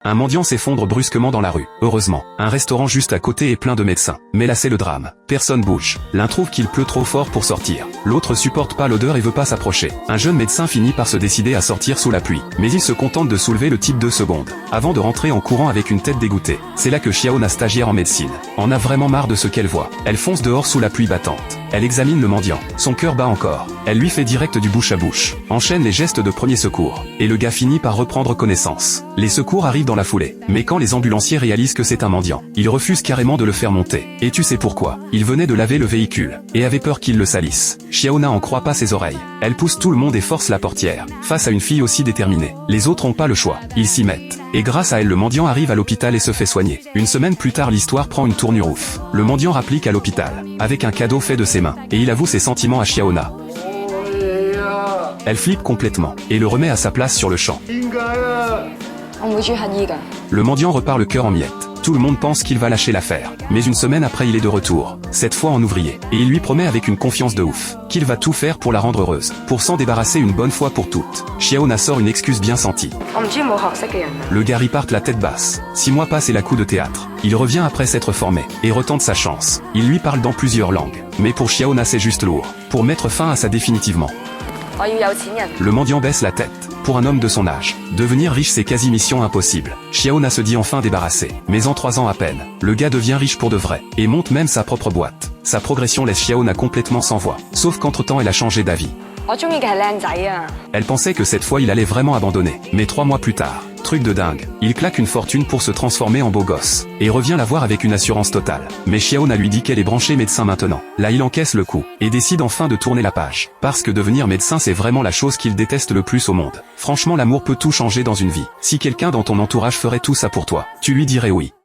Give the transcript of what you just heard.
Un mendiant s'effondre brusquement dans la rue. Heureusement, un restaurant juste à côté est plein de médecins. Mais là c'est le drame. Personne bouge. L'un trouve qu'il pleut trop fort pour sortir. L'autre supporte pas l'odeur et veut pas s'approcher. Un jeune médecin finit par se décider à sortir sous la pluie. Mais il se contente de soulever le type 2 secondes. Avant de rentrer en courant avec une tête dégoûtée. C'est là que Xiaona, stagiaire en médecine, en a vraiment marre de ce qu'elle voit. Elle fonce dehors sous la pluie battante. Elle examine le mendiant. Son cœur bat encore. Elle lui fait direct du bouche à bouche. Enchaîne les gestes de premier secours. Et le gars finit par reprendre connaissance. Les secours arrivent dans la foulée. Mais quand les ambulanciers réalisent que c'est un mendiant, ils refusent carrément de le faire monter. Et tu sais pourquoi? Il venait de laver le véhicule. Et avait peur qu'il le salisse. Xiaona en croit pas ses oreilles. Elle pousse tout le monde et force la portière. Face à une fille aussi déterminée. Les autres ont pas le choix. Ils s'y mettent. Et grâce à elle, le mendiant arrive à l'hôpital et se fait soigner. Une semaine plus tard, l'histoire prend une tournure ouf. Le mendiant rapplique à l'hôpital. Avec un cadeau fait de ses mains. Et il avoue ses sentiments à Xiaona. Elle flippe complètement. Et le remet à sa place sur le champ. Le mendiant repart le cœur en miettes. Tout le monde pense qu'il va lâcher l'affaire. Mais une semaine après, il est de retour. Cette fois en ouvrier. Et il lui promet avec une confiance de ouf qu'il va tout faire pour la rendre heureuse. Pour s'en débarrasser une bonne fois pour toutes. Xiaona sort une excuse bien sentie. Le gars riparte la tête basse. 6 mois passent et la coup de théâtre. Il revient après s'être formé. Et retente sa chance. Il lui parle dans plusieurs langues. Mais pour Xiaona c'est juste lourd. Pour mettre fin à ça définitivement. Le mendiant baisse la tête. Pour un homme de son âge, devenir riche c'est quasi mission impossible. Xiaona se dit enfin débarrassée. Mais en 3 ans à peine, le gars devient riche pour de vrai. Et monte même sa propre boîte. Sa progression laisse Xiaona complètement sans voix. Sauf qu'entre-temps elle a changé d'avis. Elle pensait que cette fois il allait vraiment abandonner. Mais 3 mois plus tard, truc de dingue, il claque une fortune pour se transformer en beau gosse. Et revient la voir avec une assurance totale. Mais Xiaona lui dit qu'elle est branchée médecin maintenant. Là il encaisse le coup. Et décide enfin de tourner la page. Parce que devenir médecin c'est vraiment la chose qu'il déteste le plus au monde. Franchement l'amour peut tout changer dans une vie. Si quelqu'un dans ton entourage ferait tout ça pour toi, tu lui dirais oui.